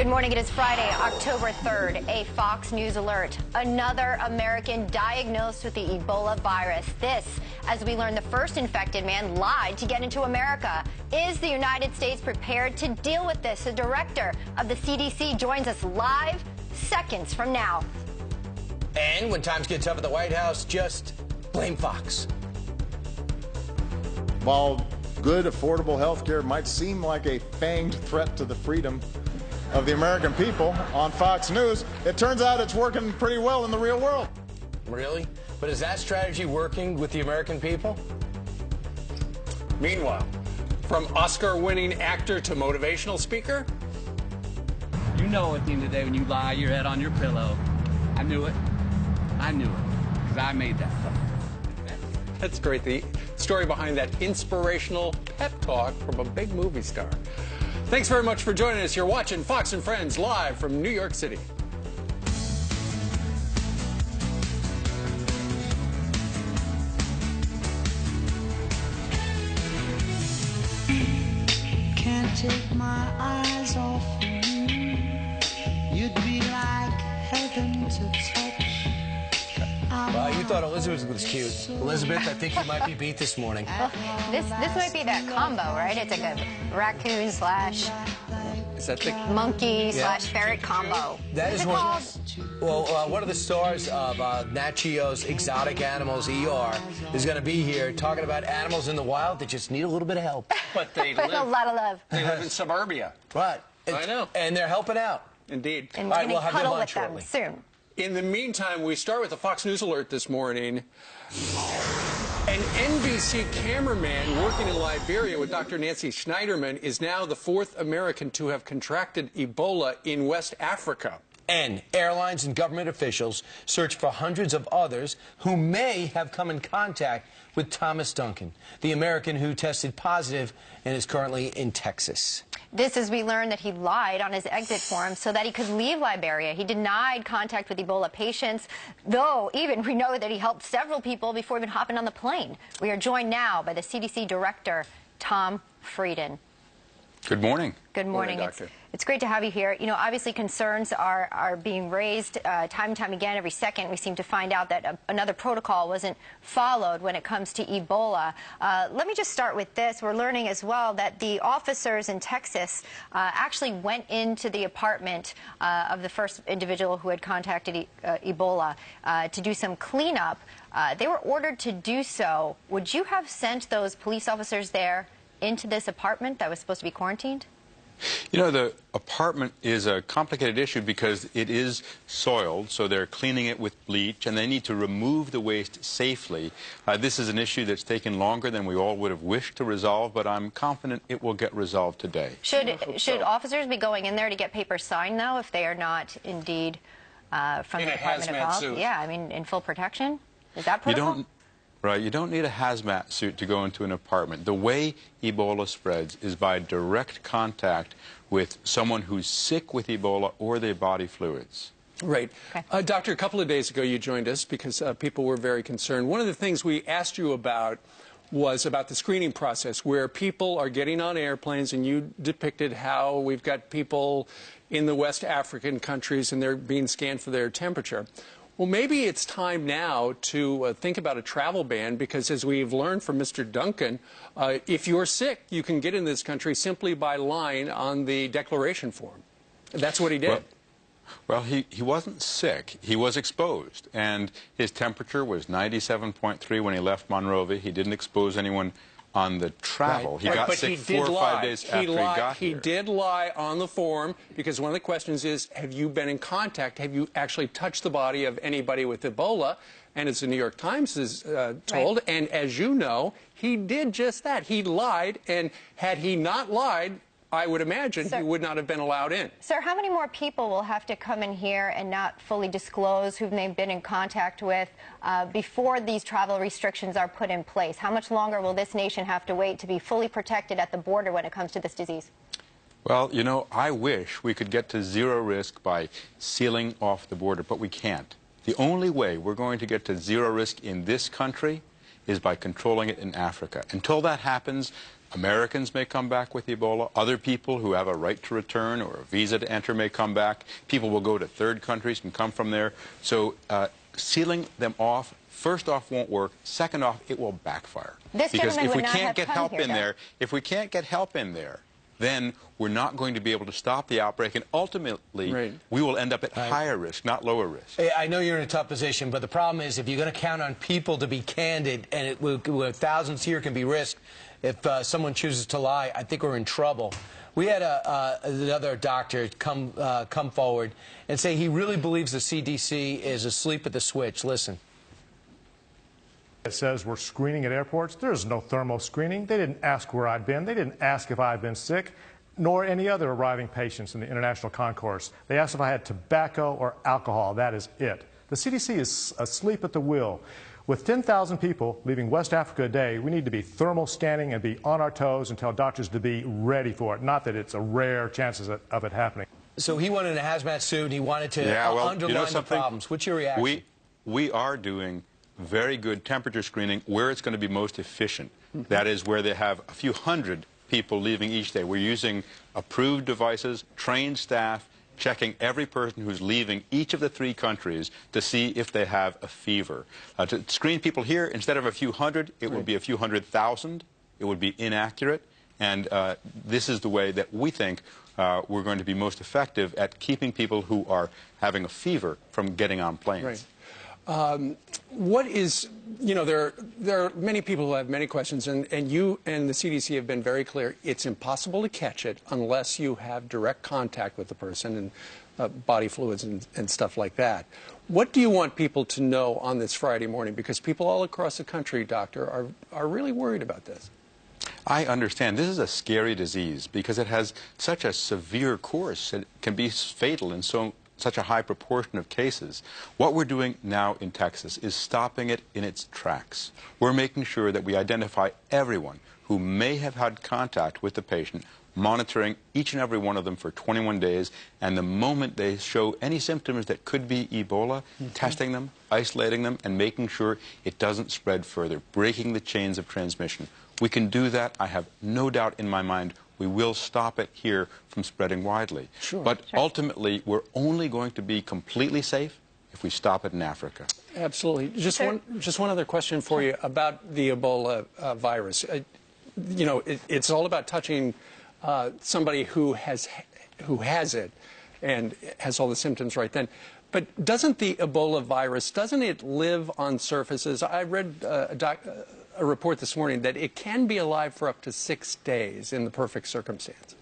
Good morning. It is Friday, October 3rd. A Fox News alert. Another American diagnosed with the Ebola virus. This, as we learn the first infected man lied to get into America. Is the United States prepared to deal with this? The director of the CDC joins us live seconds from now. And when times get tough at the White House, just blame Fox. While good, affordable health care might seem like a fanged threat to the freedom of the American people on Fox News, it turns out it's working pretty well in the real world. Really? But is that strategy working with the American people? Meanwhile, from Oscar-winning actor to motivational speaker? You know at the end of the day when you lie your head on your pillow. I knew it. I knew it. Because I made that. That's great. The story behind that inspirational pep talk from a big movie star. Thanks very much for joining us. You're watching Fox and Friends live from New York City. Can't take my eyes off you. You'd be like heaven to touch. Well, you thought Elizabeth was cute. Elizabeth, I think you might be beat this morning. This might be that combo, right? It's like a raccoon slash Is that the monkey slash ferret combo. That What's is it one. called? Well, one of the stars of Nat Geo's Exotic Animals ER is going to be here talking about animals in the wild that just need a little bit of help. But they With a lot of love. live in suburbia. Right. I know. And they're helping out. Indeed. And All we're right, going we'll to have your cuddle lunch with them shortly. soon. In the meantime, we start with a Fox News alert this morning. An NBC cameraman working in Liberia with Dr. Nancy Schneiderman is now the fourth American to have contracted Ebola in West Africa. And airlines and government officials search for hundreds of others who may have come in contact with Thomas Duncan, the American who tested positive and is currently in Texas. This as we learned that he lied on his exit form so that he could leave Liberia. He denied contact with Ebola patients, though even we know that he helped several people before even hopping on the plane. We are joined now by the CDC director, Tom Frieden. Good morning. Good morning. Doctor. It's great to have you here. You know, obviously concerns are being raised time and time again. Every second we seem to find out that another protocol wasn't followed when it comes to Ebola. Let me just start with this. We're learning as well that the officers in Texas actually went into the apartment of the first individual who had contacted Ebola to do some cleanup. They were ordered to do so. Would you have sent those police officers there into this apartment that was supposed to be quarantined? You know, the apartment is a complicated issue because it is soiled, so they're cleaning it with bleach, and they need to remove the waste safely. This is an issue that's taken longer than we all would have wished to resolve, but I'm confident it will get resolved today. Should officers be going in there to get papers signed, though, if they are not indeed from In the a Department of hazmat Health? suit. Yeah, I mean, in full protection? Is that protocol? You don't need a hazmat suit to go into an apartment. The way Ebola spreads is by direct contact with someone who's sick with Ebola or their body fluids. Right. Okay. Doctor, a couple of days ago you joined us because people were very concerned. One of the things we asked you about was about the screening process, where people are getting on airplanes, and you depicted how we've got people in the West African countries and they're being scanned for their temperature. Well, maybe it's time now to think about a travel ban because, as we've learned from Mr. Duncan, if you're sick, you can get in this country simply by lying on the declaration form. That's what he did. Well, he wasn't sick. He was exposed, and his temperature was 97.3 when he left Monrovia. He didn't expose anyone on the travel. Right. He got But sick he 4 or 5 days after he got here. He did lie on the form because one of the questions is, have you been in contact? Have you actually touched the body of anybody with Ebola? And as the New York Times is told, Right. and as you know, he did just that. He lied, and had he not lied, I would imagine he would not have been allowed in. Sir, how many more people will have to come in here and not fully disclose who they've been in contact with before these travel restrictions are put in place? How much longer will this nation have to wait to be fully protected at the border when it comes to this disease? Well, you know, I wish we could get to zero risk by sealing off the border, but we can't. The only way we're going to get to zero risk in this country is by controlling it in Africa. Until that happens, Americans may come back with Ebola. Other people who have a right to return or a visa to enter may come back. People will go to third countries and come from there. So sealing them off, first off, won't work. Second off, it will backfire. This because gentleman if we would not can't have get come help here, in though. there, if we can't get help in there, then we're not going to be able to stop the outbreak, and ultimately we will end up at higher risk, not lower risk. I know you're in a tough position, but the problem is if you're going to count on people to be candid, and thousands here can be risked, if someone chooses to lie, I think we're in trouble. We had another doctor come forward and say he really believes the CDC is asleep at the switch. Listen. It says we're screening at airports. There's no thermal screening. They didn't ask where I'd been. They didn't ask if I'd been sick, nor any other arriving patients in the international concourse. They asked if I had tobacco or alcohol. That is it. The CDC is asleep at the wheel. With 10,000 people leaving West Africa a day, we need to be thermal scanning and be on our toes and tell doctors to be ready for it. Not that it's a rare chances of it happening. So he wanted a hazmat suit, and he wanted to underline the problems. What's your reaction? We are doing very good temperature screening where it's going to be most efficient. That is where they have a few hundred people leaving each day. We're using approved devices, trained staff, checking every person who's leaving each of the 3 countries to see if they have a fever. To screen people here, instead of a few hundred, it would be a few 100,000. It would be inaccurate. And this is the way that we think we're going to be most effective at keeping people who are having a fever from getting on planes. What is, you know, there are many people who have many questions, and you and the CDC have been very clear. It's impossible to catch it unless you have direct contact with the person and body fluids and stuff like that. What do you want people to know on this Friday morning? Because people all across the country, doctor, are really worried about this. I understand. This is a scary disease because it has such a severe course. It can be fatal in such a high proportion of cases. What we're doing now in Texas is stopping it in its tracks. We're making sure that we identify everyone who may have had contact with the patient, monitoring each and every one of them for 21 days, and the moment they show any symptoms that could be Ebola, testing them, isolating them, and making sure it doesn't spread further, breaking the chains of transmission. We can do that. I have no doubt in my mind we will stop it here from spreading widely. But ultimately, we're only going to be completely safe if we stop it in Africa. Absolutely. Just one other question for you about the Ebola virus. You know, it's all about touching somebody who has it and has all the symptoms right then. But doesn't the Ebola virus, doesn't it live on surfaces? I read a report this morning that it can be alive for up to 6 days in the perfect circumstance.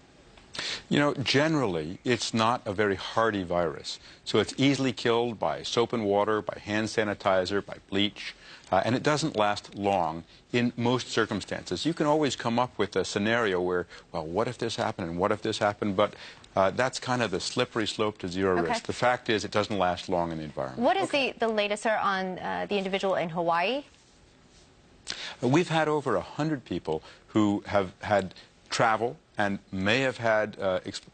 You know, generally, it's not a very hardy virus. So it's easily killed by soap and water, by hand sanitizer, by bleach, and it doesn't last long in most circumstances. You can always come up with a scenario where, well, what if this happened and what if this happened? But that's kind of the slippery slope to zero risk. The fact is it doesn't last long in the environment. What is the latest, sir, on the individual in Hawaii? We've had over 100 people who have had travel and may have had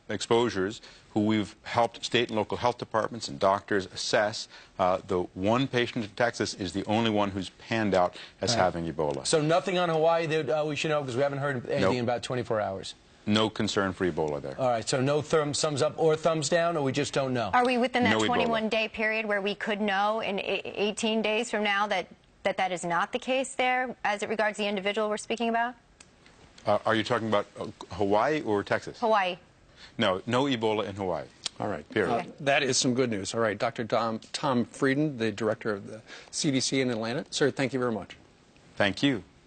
exposures who we've helped state and local health departments and doctors assess. The one patient in Texas is the only one who's panned out as having Ebola. So nothing on Hawaii that we should know because we haven't heard anything in about 24 hours? No concern for Ebola there. All right, so no thumbs up or thumbs down, or we just don't know? Are we within that No 21-day period where we could know in 18 days from now that is not the case there as it regards the individual we're speaking about? Are you talking about Hawaii or Texas? Hawaii. No Ebola in Hawaii. All right. Period. That is some good news. All right, Dr. Tom Frieden, the director of the CDC in Atlanta. Sir, thank you very much. Thank you.